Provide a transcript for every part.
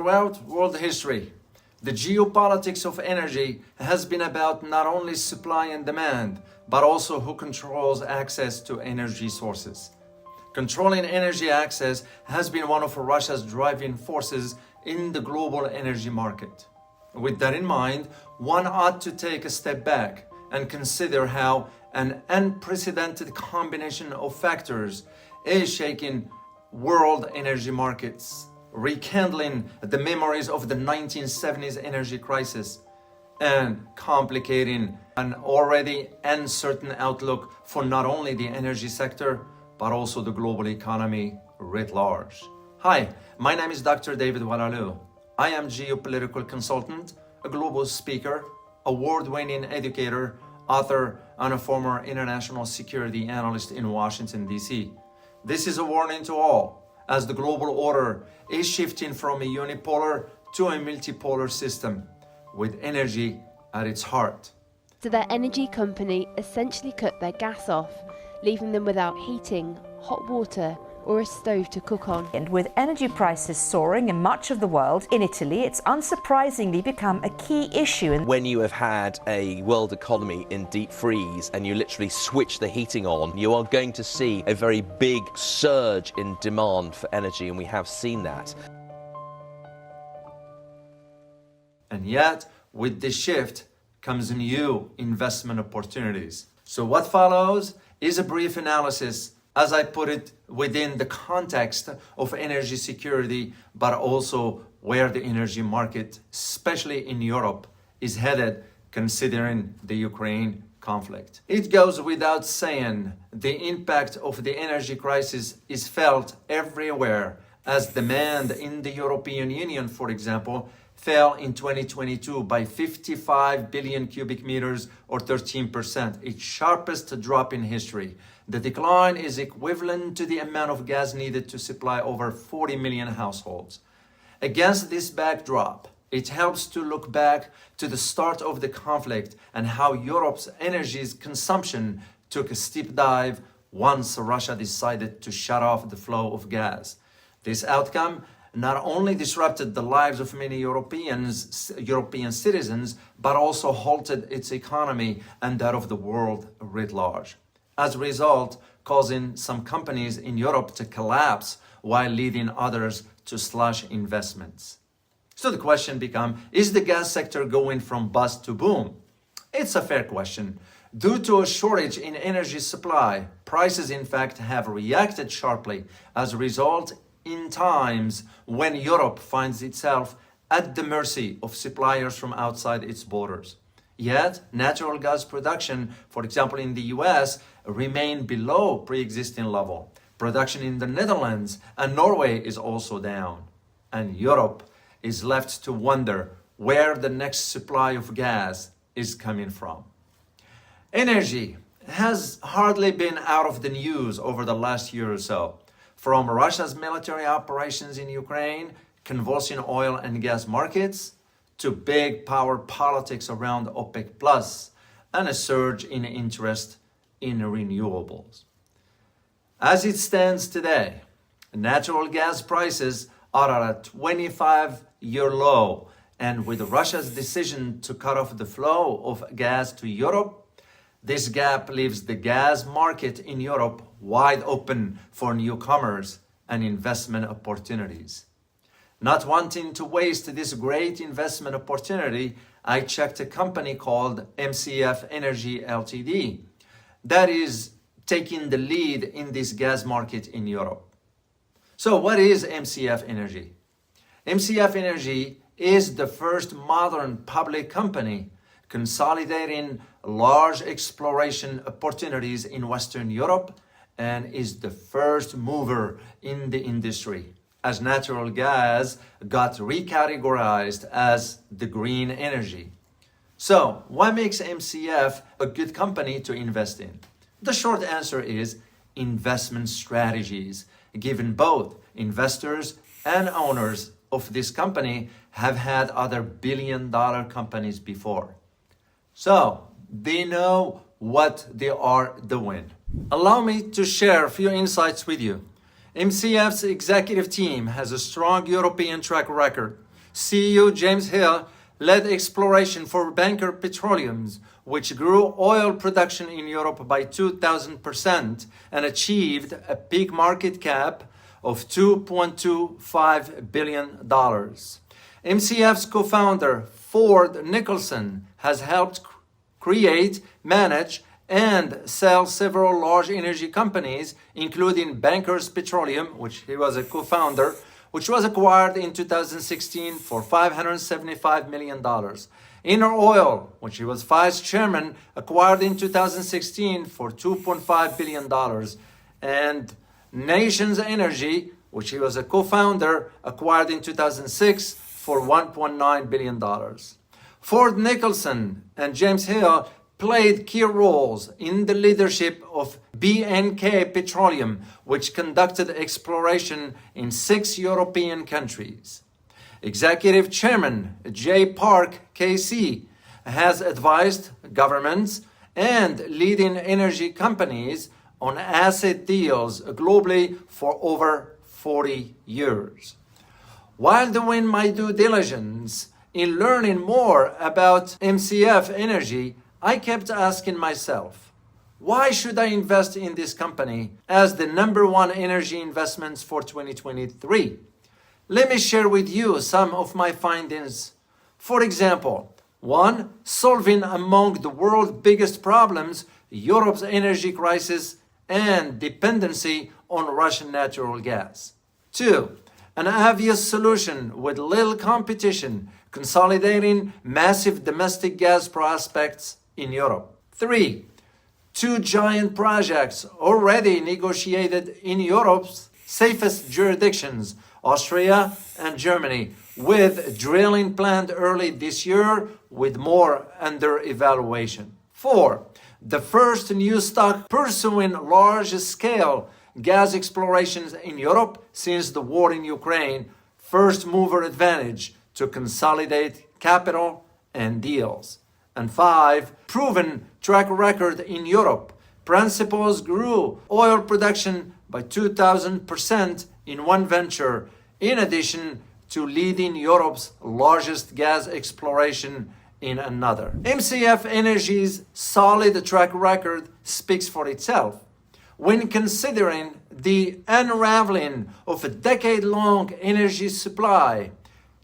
Throughout world history, the geopolitics of energy has been about not only supply and demand, but also who controls access to energy sources. Controlling energy access has been one of Russia's driving forces in the global energy market. With that in mind, one ought to take a step back and consider how an unprecedented combination of factors is shaking world energy markets, rekindling the memories of the 1970s energy crisis, and complicating an already uncertain outlook for not only the energy sector, but also the global economy writ large. Hi, my name is Dr. David Walalu. I am geopolitical consultant, a global speaker, award-winning educator, author, and a former international security analyst in Washington, D.C. This is a warning to all, as the global order is shifting from a unipolar to a multipolar system, with energy at its heart. So their energy company essentially cut their gas off, leaving them without heating, hot water, or a stove to cook on. And with energy prices soaring in much of the world, in Italy, it's unsurprisingly become a key issue. When you have had a world economy in deep freeze and you literally switch the heating on, you are going to see a very big surge in demand for energy, and we have seen that. And yet, with this shift comes new investment opportunities. So what follows is a brief analysis, as I put it, within the context of energy security, but also where the energy market, especially in Europe, is headed considering the Ukraine conflict. It goes without saying, the impact of the energy crisis is felt everywhere, as demand in the European Union, for example, fell in 2022 by 55 billion cubic meters or 13%, its sharpest drop in history. The decline is equivalent to the amount of gas needed to supply over 40 million households. Against this backdrop, it helps to look back to the start of the conflict and how Europe's energy consumption took a steep dive once Russia decided to shut off the flow of gas. This outcome not only disrupted the lives of many European citizens, but also halted its economy and that of the world writ large. As a result, causing some companies in Europe to collapse while leading others to slash investments. So the question becomes, is the gas sector going from bust to boom? It's a fair question. Due to a shortage in energy supply, prices in fact have reacted sharply as a result in times when Europe finds itself at the mercy of suppliers from outside its borders. Yet, natural gas production, for example in the US, remain below pre-existing level. Production in the Netherlands and Norway is also down. And Europe is left to wonder where the next supply of gas is coming from. Energy has hardly been out of the news over the last year or so. From Russia's military operations in Ukraine, convulsing oil and gas markets, to big power politics around OPEC Plus, and a surge in interest in renewables. As it stands today, natural gas prices are at a 25-year low, and with Russia's decision to cut off the flow of gas to Europe, this gap leaves the gas market in Europe wide open for newcomers and investment opportunities. Not wanting to waste this great investment opportunity, I checked a company called MCF Energy Ltd. that is taking the lead in this gas market in Europe. So what is MCF Energy? MCF Energy is the first modern public company consolidating large exploration opportunities in Western Europe and is the first mover in the industry, as natural gas got recategorized as the green energy. So, what makes MCF a good company to invest in? The short answer is investment strategies, given both investors and owners of this company have had other billion-dollar companies before. So, they know what they are doing. Allow me to share a few insights with you. MCF's executive team has a strong European track record CEO James Hill led exploration for Banker Petroleums, which grew oil production in Europe by 2,000% and achieved a peak market cap of $2.25 billion. MCF's co-founder, Ford Nicholson, has helped create, manage, and sell several large energy companies, including Bankers Petroleum, which he was a co-founder, which was acquired in 2016 for $575 million. Inner Oil, which he was vice chairman, acquired in 2016 for $2.5 billion. And Nations Energy, which he was a co-founder, acquired in 2006 for $1.9 billion. Ford Nicholson and James Hill played key roles in the leadership of BNK Petroleum, which conducted exploration in 6 European countries. Executive Chairman J. Park KC has advised governments and leading energy companies on asset deals globally for over 40 years. While doing my due diligence in learning more about MCF Energy, I kept asking myself, why should I invest in this company as the #1 energy investments for 2023? Let me share with you some of my findings. For example, 1. Solving among the world's biggest problems, Europe's energy crisis and dependency on Russian natural gas. 2. An obvious solution with little competition, consolidating massive domestic gas prospects in Europe. 3. 2 giant projects already negotiated in Europe's safest jurisdictions, Austria and Germany, with drilling planned early this year with more under evaluation. 4. The first new stock pursuing large-scale gas explorations in Europe since the war in Ukraine, first mover advantage to consolidate capital and deals. And 5, proven track record in Europe. Principals grew oil production by 2,000% in one venture, in addition to leading Europe's largest gas exploration in another. MCF Energy's solid track record speaks for itself. When considering the unraveling of a decade-long energy supply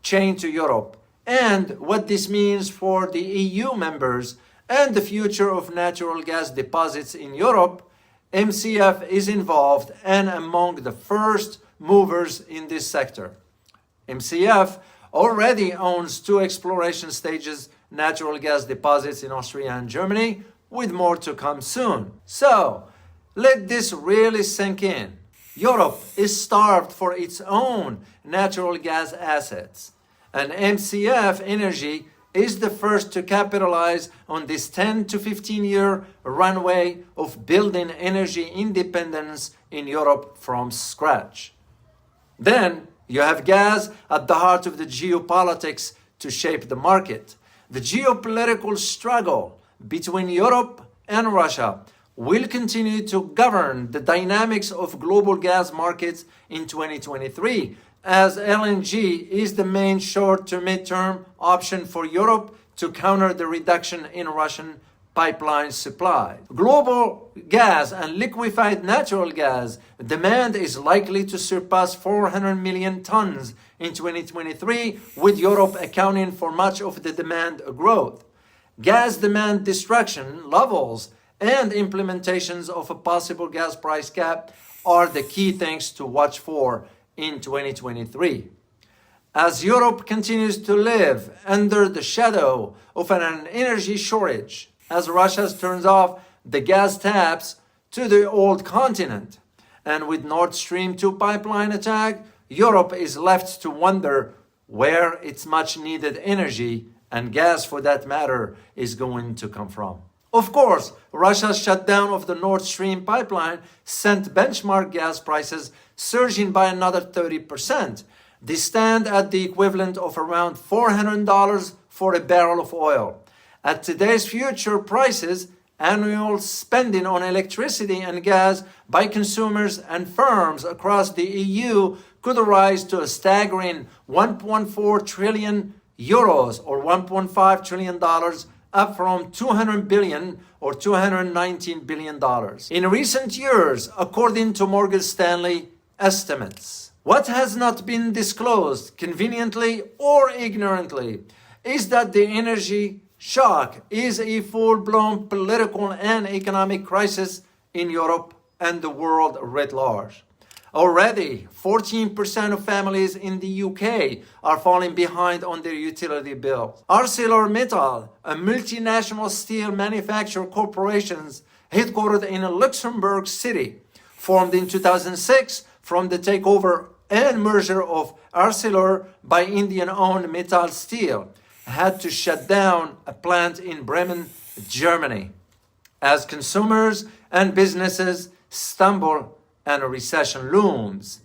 chain to Europe, and what this means for the EU members and the future of natural gas deposits in Europe, MCF is involved and among the first movers in this sector. MCF already owns 2 exploration stages natural gas deposits in Austria and Germany, with more to come soon. So, let this really sink in. Europe is starved for its own natural gas assets, and MCF Energy is the first to capitalize on this 10 to 15 year runway of building energy independence in Europe from scratch. Then you have gas at the heart of the geopolitics to shape the market. The geopolitical struggle between Europe and Russia will continue to govern the dynamics of global gas markets in 2023, as LNG is the main short to mid-term option for Europe to counter the reduction in Russian pipeline supply. Global gas and liquefied natural gas demand is likely to surpass 400 million tons in 2023, with Europe accounting for much of the demand growth. Gas demand destruction levels and implementations of a possible gas price cap are the key things to watch for in 2023. As Europe continues to live under the shadow of an energy shortage, as Russia turns off the gas taps to the old continent, and with Nord Stream 2 pipeline attack, Europe is left to wonder where its much needed energy, and gas for that matter, is going to come from. Of course, Russia's shutdown of the Nord Stream pipeline sent benchmark gas prices surging by another 30%. They stand at the equivalent of around $400 for a barrel of oil. At today's future prices, annual spending on electricity and gas by consumers and firms across the EU could rise to a staggering 1.4 trillion euros or $1.5 trillion, up from 200 billion or $219 billion in recent years, according to Morgan Stanley estimates. What has not been disclosed, conveniently or ignorantly, is that the energy shock is a full-blown political and economic crisis in Europe and the world writ large. Already, 14% of families in the UK are falling behind on their utility bills. ArcelorMittal, a multinational steel manufacturer corporation headquartered in Luxembourg City, formed in 2006 from the takeover and merger of Arcelor by Indian-owned Mittal Steel, had to shut down a plant in Bremen, Germany, as consumers and businesses stumble and a recession looms.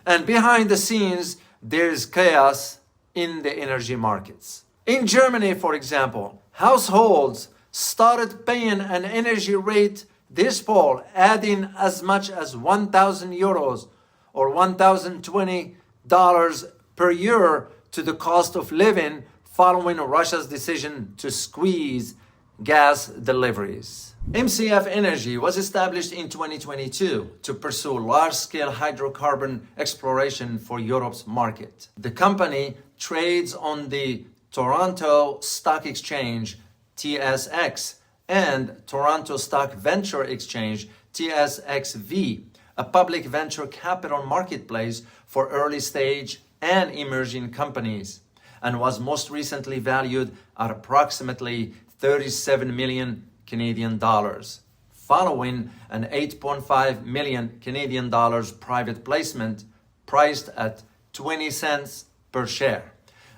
And behind the scenes, there's chaos in the energy markets. In Germany, for example, households started paying an energy rate this fall, adding as much as 1,000 euros or $1,020 per year to the cost of living following Russia's decision to squeeze gas deliveries. MCF Energy was established in 2022 to pursue large-scale hydrocarbon exploration for Europe's market. The company trades on the Toronto Stock Exchange, TSX, and Toronto Stock Venture Exchange, TSXV, a public venture capital marketplace for early-stage and emerging companies, and was most recently valued at approximately 37 million Canadian dollars, following an 8.5 million Canadian dollars private placement priced at 20 cents per share.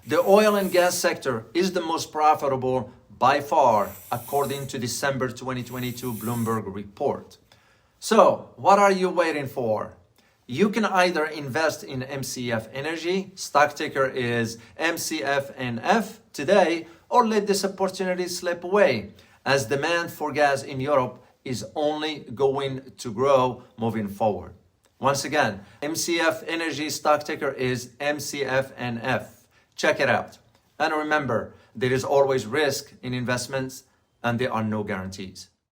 The oil and gas sector is the most profitable by far, according to December 2022 Bloomberg report. So, what are you waiting for? You can either invest in MCF Energy, stock ticker is MCFNF today, or let this opportunity slip away, as demand for gas in Europe is only going to grow moving forward. Once again, MCF Energy stock ticker is MCFNF. Check it out. And remember, there is always risk in investments and there are no guarantees.